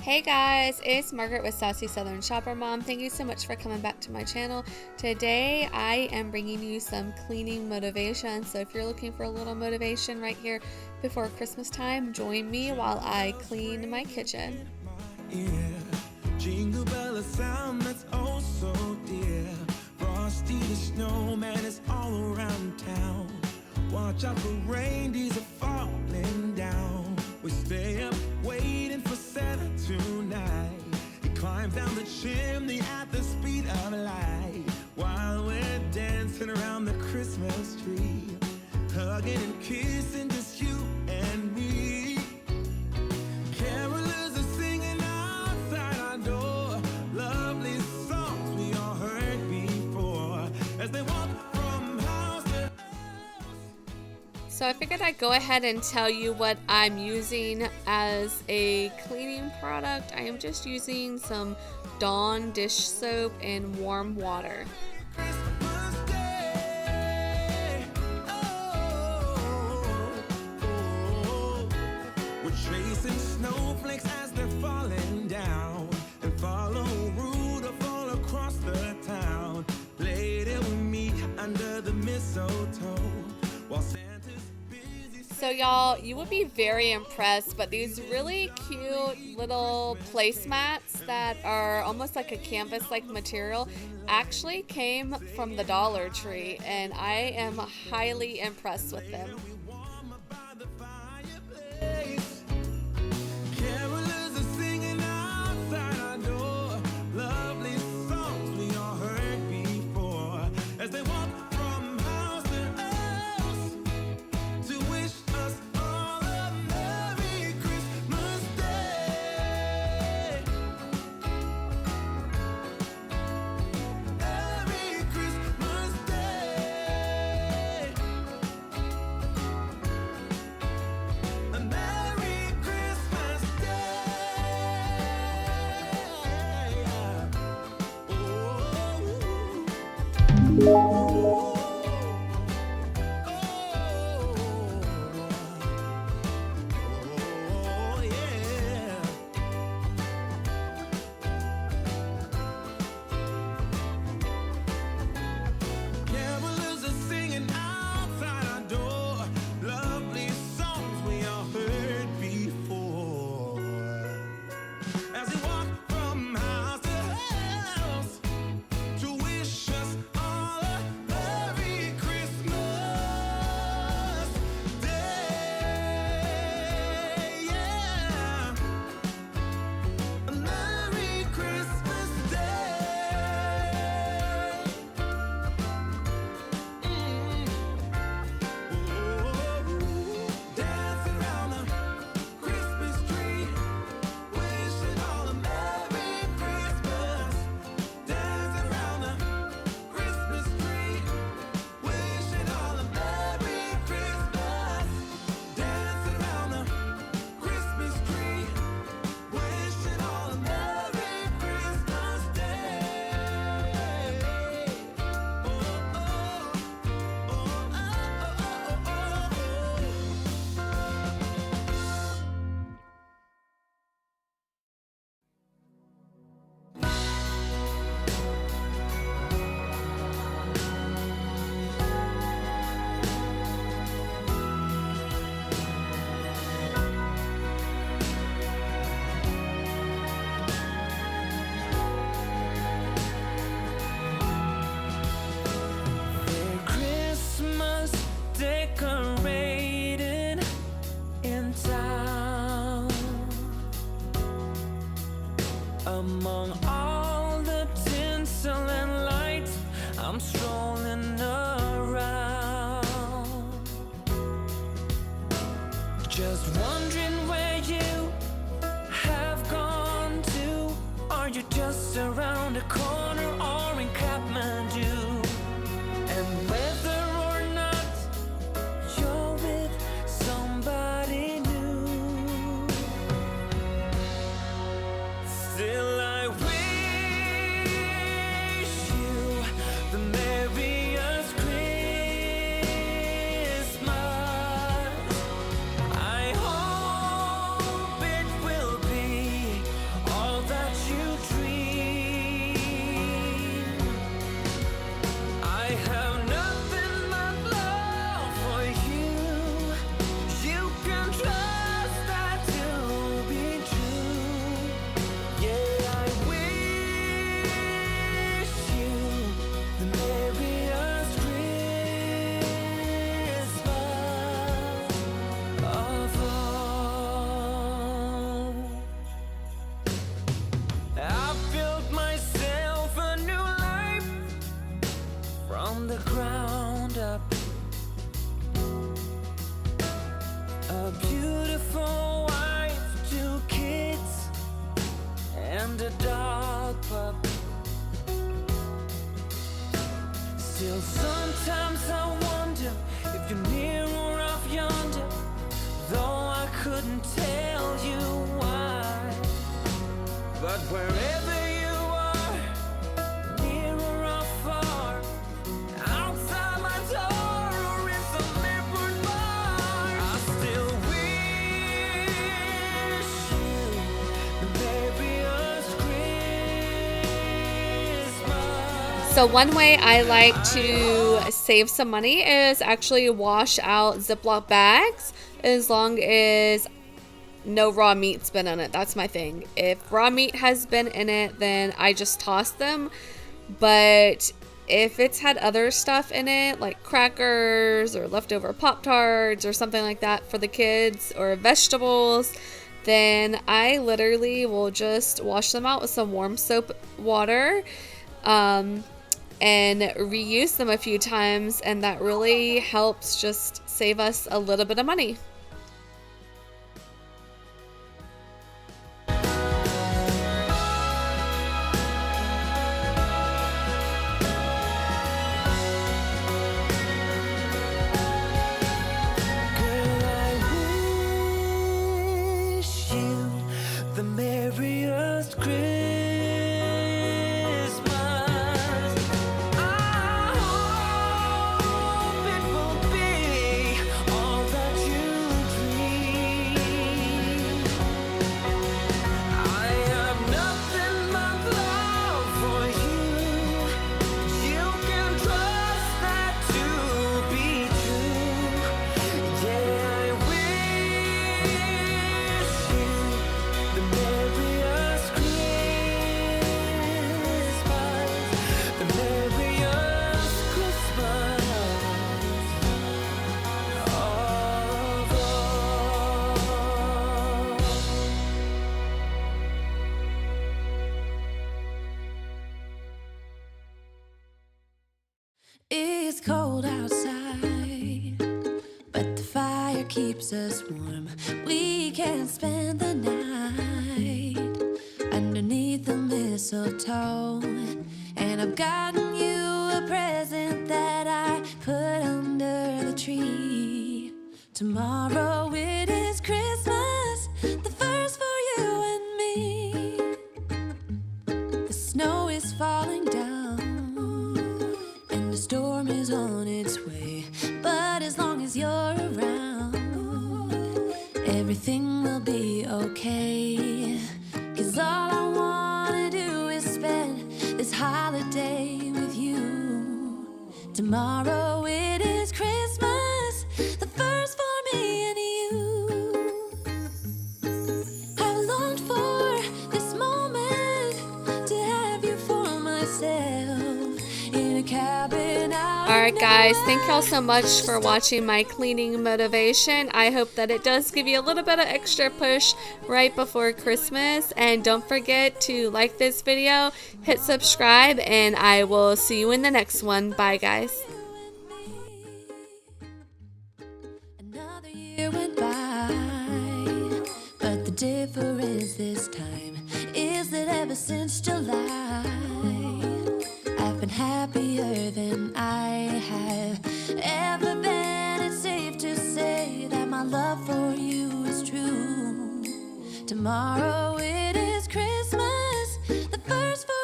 Hey guys, it's Margaret with Sassy Southern Shopper Mom. Thank you so much for coming back to my channel. Today I am bringing you some cleaning motivation. So if you're looking for a little motivation right here before Christmas time, join me while I clean my kitchen. Jingle bell, a sound that's oh so dear. Frosty the snowman is all around town. Watch out for reindeers are falling down. We stay up waiting for Santa tonight. He climbs down the chimney at the speed of light, while we're dancing around the Christmas tree, hugging and kissing just you and me. Carolers are singing outside our door, lovely songs we all heard before, as they walk from house to house. So I figured I'd go ahead and tell you what I'm using as a cleaning product. I am just using some Dawn dish soap and warm water. Christmas Day, we're chasing snowflakes as they're falling down, and follow Rudolph all across the town. Later we meet under the mistletoe while Santa's busy. So y'all, you would be very impressed, but these really cute little placemats that are almost like a canvas-like material actually came from the Dollar Tree, and I am highly impressed with them. Carolers are singing outside our door, lovely songs we all heard before, as they walk from house to house to wish us all a Merry Christmas Day. Merry Christmas Day. A Merry Christmas Day. Oh, yeah. Carolers are singing outside our door, lovely songs we all heard before, as we walk from house to house to wish us all a Merry Christmas Day. Yeah. A Merry Christmas Day. Dancing around the Christmas tree, wishing all a Merry Christmas. Dancing around the Christmas tree, wishing all a Merry Christmas. Dancing around the Christmas tree, wishing all a Merry Christmas Day. Christmas decorated in town, among all the tinsel and lights, I'm strolling around, just wondering where you have gone to. Are you just around the corner or in Kathmandu? And whether or not you're with somebody new, still I wish you the merriest Christmas. I hope it will be couldn't tell you why, but wherever you are, near or far, outside my door or in some airport bar, I still wish you the merriest Christmas. So one way I like to save some money is actually wash out Ziploc bags as long as no raw meat's been in it. That's my thing. If raw meat has been in it, then I just toss them. But if it's had other stuff in it, like crackers or leftover Pop-Tarts or something like that for the kids, or vegetables, then I literally will just wash them out with some warm soap water and reuse them a few times, and that really helps just save us a little bit of money. Girl, I wish you the merriest Christmas. I hope it will be all that you dream. I have nothing but love for you. You can trust that to be true. Yeah, I wish you the merriest Christmas, the merriest Christmas of all. It's cold outside, but the fire keeps us warm. We can spend the night underneath the mistletoe. And I've gotten you a present that I put under the tree. Tomorrow it is Christmas, the first for you and me. The snow is falling down and the storm is on its way. But as long as you're around, everything will be okay. 'Cause all I wanna do is spend this holiday with you. Tomorrow it is Christmas, the first for me and you. I've longed for this moment to have you for myself in a cabin out. Alright guys, thank y'all so much for watching my cleaning motivation. I hope that it does give you a little bit of extra push right before Christmas. And don't forget to like this video, hit subscribe, and I will see you in the next one. Bye guys. Another year went by, but the difference this time is that ever since July, I've been happier than I have ever been. It's safe to say that my love for you is true. Tomorrow it is Christmas, the first for